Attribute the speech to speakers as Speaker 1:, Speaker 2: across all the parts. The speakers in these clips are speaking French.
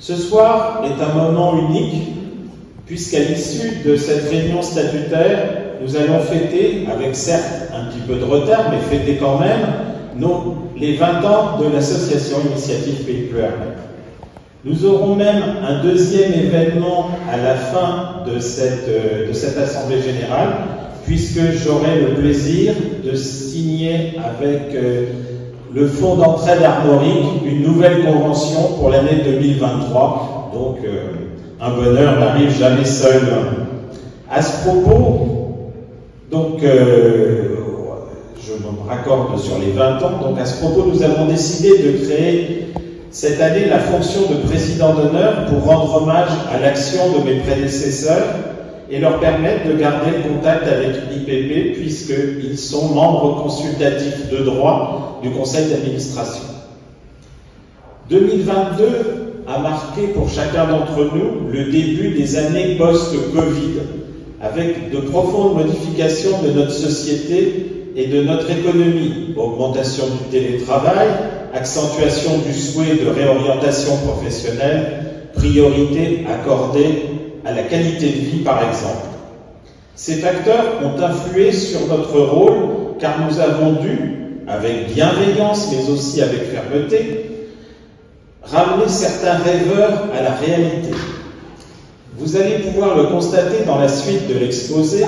Speaker 1: Ce soir est un moment unique, puisqu'à l'issue de cette réunion statutaire, nous allons fêter, avec certes un petit peu de retard, mais fêter quand même, les 20 ans de l'association Initiative Pays Pluriel. Nous aurons même un deuxième événement à la fin de cette Assemblée Générale, puisque j'aurai le plaisir de signer avec le Fonds d'entraide armorique une nouvelle convention pour l'année 2023. Donc, un bonheur n'arrive jamais seul. À ce propos, donc, je me raccorde sur les 20 ans, donc à ce propos, nous avons décidé de créer cette année la fonction de président d'honneur pour rendre hommage à l'action de mes prédécesseurs et leur permettre de garder le contact avec l'IPP puisqu'ils sont membres consultatifs de droit du conseil d'administration. 2022 a marqué pour chacun d'entre nous le début des années post-Covid, avec de profondes modifications de notre société et de notre économie, augmentation du télétravail, accentuation du souhait de réorientation professionnelle, priorité accordée à la qualité de vie par exemple. Ces facteurs ont influé sur notre rôle car nous avons dû, avec bienveillance mais aussi avec fermeté, ramener certains rêveurs à la réalité. Vous allez pouvoir le constater dans la suite de l'exposé.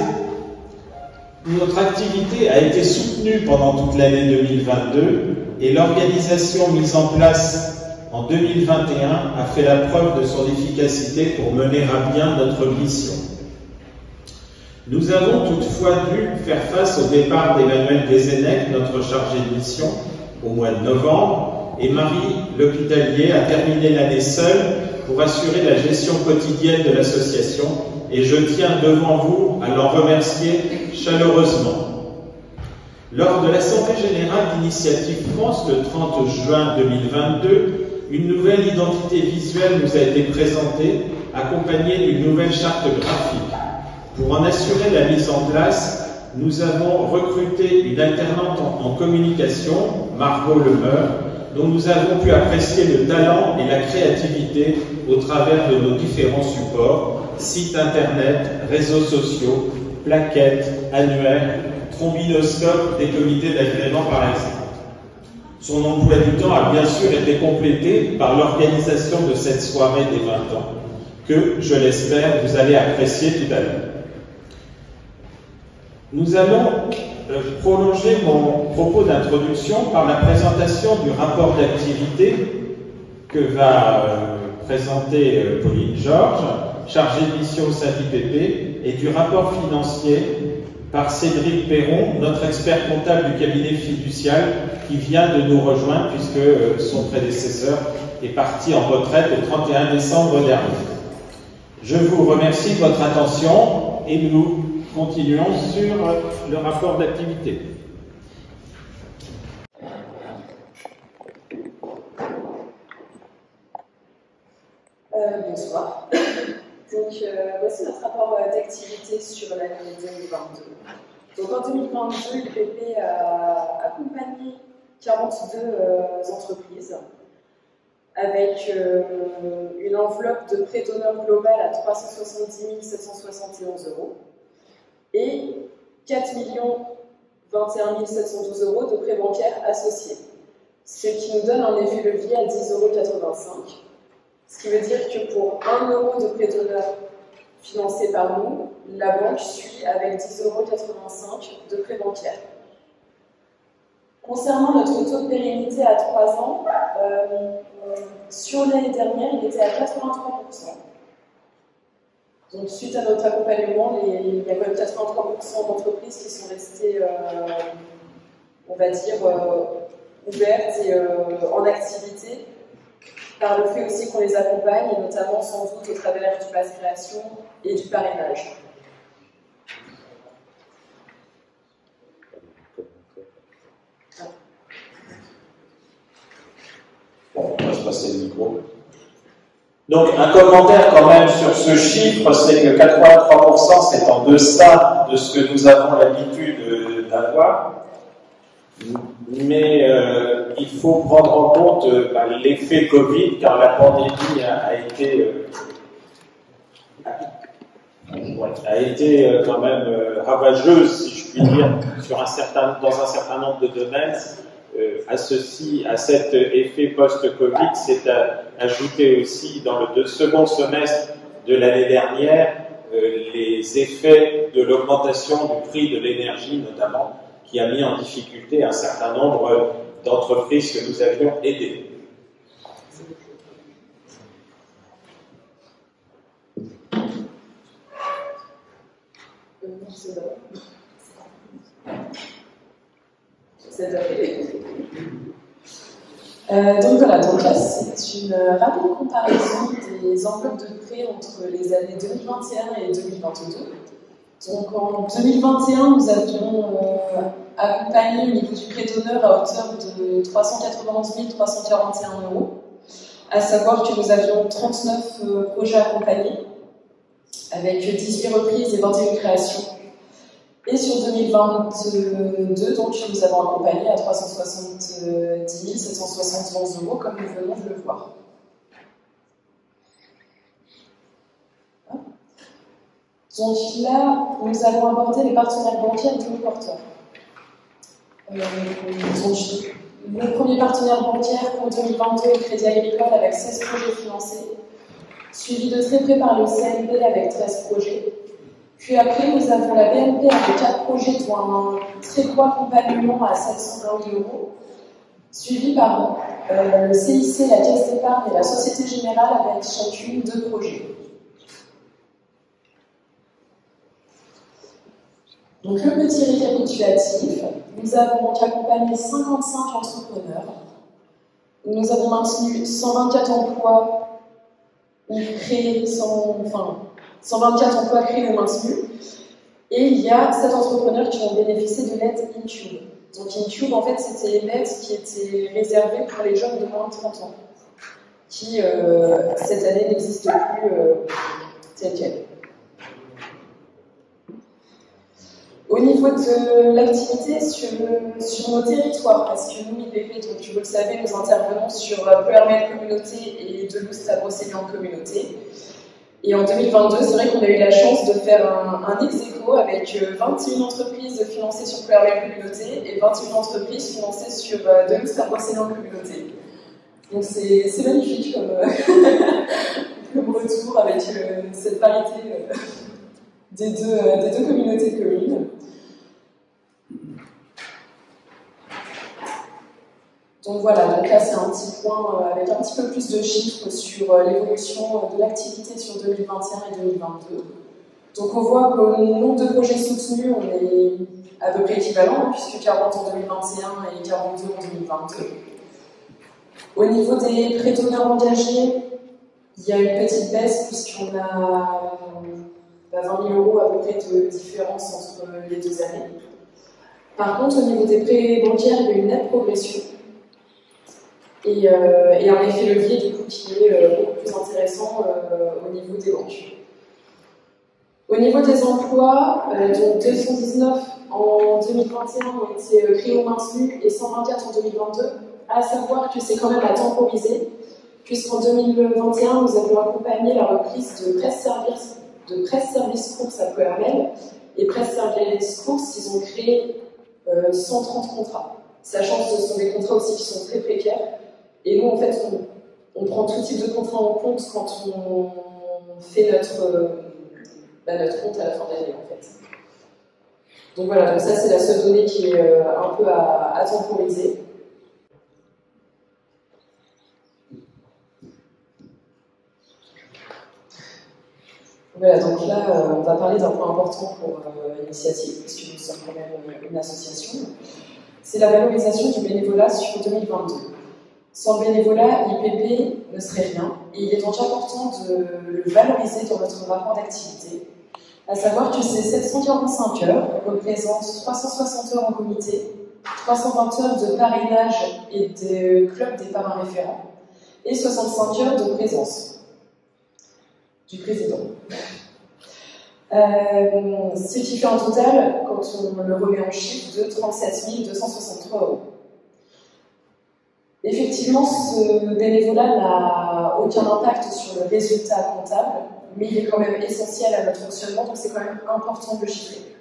Speaker 1: Notre activité a été soutenue pendant toute l'année 2022 et l'organisation mise en place en 2021 a fait la preuve de son efficacité pour mener à bien notre mission. Nous avons toutefois dû faire face au départ d'Emmanuel Dézennec, notre chargé de mission, au mois de novembre, et Marie L'Hôpitalier a terminé l'année seule pour assurer la gestion quotidienne de l'association, et je tiens devant vous à l'en remercier chaleureusement. Lors de l'Assemblée Générale d'Initiative France le 30 juin 2022, une nouvelle identité visuelle nous a été présentée, accompagnée d'une nouvelle charte graphique. Pour en assurer la mise en place, nous avons recruté une alternante en communication, Margot Lemeur, dont nous avons pu apprécier le talent et la créativité au travers de nos différents supports, sites internet, réseaux sociaux, plaquettes, annuaires, trombinoscopes des comités d'agrément par exemple. Son emploi du temps a bien sûr été complété par l'organisation de cette soirée des 20 ans, que, je l'espère, vous allez apprécier tout à l'heure. Nous allons prolonger mon propos d'introduction par la présentation du rapport d'activité que va présenter Pauline Georges, chargée de mission au sein d'IPP, et du rapport financier par Cédric Perron, notre expert comptable du cabinet fiducial, qui vient de nous rejoindre puisque son prédécesseur est parti en retraite le 31 décembre dernier. Je vous remercie de votre attention et nous continuons sur le rapport d'activité.
Speaker 2: Bonsoir. Donc, voici notre rapport d'activité sur l'année 2022. Donc, en 2022, l'IPP a accompagné 42 entreprises avec une enveloppe de prêt d'honneur globale à 370 771 € et 4 021 712 € de prêts bancaires associés, ce qui nous donne un effet levier à 10,85 €. Ce qui veut dire que pour 1 € de prêt d'honneur financé par nous, la banque suit avec 10,85 € de prêt bancaire. Concernant notre taux de pérennité à 3 ans, sur l'année dernière, il était à 83%. Donc, suite à notre accompagnement, il y a quand même 83% d'entreprises qui sont restées, on va dire, ouvertes et en activité, par le fait aussi qu'on les accompagne, et notamment sans doute au travers du pass création et du parrainage.
Speaker 1: Bon, on va se passer le micro. Donc, un commentaire quand même sur ce chiffre, c'est que 83%, c'est en deçà de ce que nous avons l'habitude d'avoir. Mais il faut prendre en compte l'effet Covid, car la pandémie a été quand même ravageuse, si je puis dire, dans un certain nombre de domaines. À cet effet post-Covid, s'est ajouté aussi dans le second semestre de l'année dernière les effets de l'augmentation du prix de l'énergie, notamment, qui a mis en difficulté un certain nombre d'entreprises que nous avions aidées.
Speaker 2: Donc voilà, donc là c'est une rapide comparaison des enveloppes de prêts entre les années 2021 et 2022. Donc en 2021, nous avions accompagné au niveau du prêt d'honneur à hauteur de 391 341 €, à savoir que nous avions 39 projets accompagnés, avec 18 reprises et 21 créations. Et sur 2022, donc, nous avons accompagné à 370 771 €, comme nous venons de le voir. Donc là, nous allons aborder les partenaires bancaires de nos porteurs. Le premier partenaire bancaire pour 2022 est le Crédit Agricole avec 16 projets financés, suivi de très près par le CNP avec 13 projets. Puis après, nous avons la BNP avec 4 projets, dont un très gros accompagnement à 720 000 €, suivi par le CIC, la Caisse d'épargne et la Société Générale avec chacune 2 projets. Donc le petit récapitulatif, nous avons donc accompagné 55 entrepreneurs, nous avons maintenu 124 emplois ou créé, 124 emplois créés ou maintenus, et il y a 7 entrepreneurs qui ont bénéficié de l'aide Incube. Donc Incube, en fait, c'était une aide qui était réservée pour les jeunes de moins de 30 ans, qui cette année n'existe plus telle qu'elle. Au niveau de l'activité sur nos territoires, parce que nous, IPP, donc vous le savez, nous intervenons sur Pleurmel Communauté et Delouste-Brocéliande Communauté. Et en 2022, c'est vrai qu'on a eu la chance de faire un ex-aequo avec 21 entreprises financées sur Pleurmel Communauté et 21 entreprises financées sur Delouste-Brocéliande Communauté. Donc c'est magnifique comme retour avec cette parité des deux communautés de communes. Donc voilà, donc là c'est un petit point avec un petit peu plus de chiffres sur l'évolution de l'activité sur 2021 et 2022. Donc on voit qu'au nombre de projets soutenus, on est à peu près équivalent, puisque 40 en 2021 et 42 en 2022. Au niveau des prêts d'honneur engagés, il y a une petite baisse, puisqu'on a 20 000 € à peu près de différence entre les 2 années. Par contre, au niveau des prêts bancaires, il y a une nette progression. Et un effet levier du coup qui est beaucoup plus intéressant au niveau des banques. Au niveau des emplois, donc 219 en 2021 ont été créés ou maintenus et 124 en 2022, à savoir que c'est quand même à temporiser, puisqu'en 2021 nous avons accompagné la reprise de presse-service course à Pleurmel, et presse-service course, ils ont créé 130 contrats, sachant que ce sont des contrats aussi qui sont très précaires. Et nous, en fait, on prend tout type de contrat en compte quand on fait notre compte à la fin de l'année, en fait. Donc voilà, donc ça, c'est la seule donnée qui est un peu à temporiser. Voilà, donc là, on va parler d'un point important pour l'initiative, puisque nous sommes quand même une association. C'est la valorisation du bénévolat sur 2022. Sans le bénévolat, l'IPP ne serait rien, et il est donc important de le valoriser dans notre rapport d'activité, à savoir que ces 745 heures représentent 360 heures en comité, 320 heures de parrainage et de club des parrains référents, et 65 heures de présence du président. Ce qui fait un total, quand on le remet en chiffre, de 37 263 €. Effectivement, ce bénévolat n'a aucun impact sur le résultat comptable, mais il est quand même essentiel à notre fonctionnement, donc c'est quand même important de le chiffrer.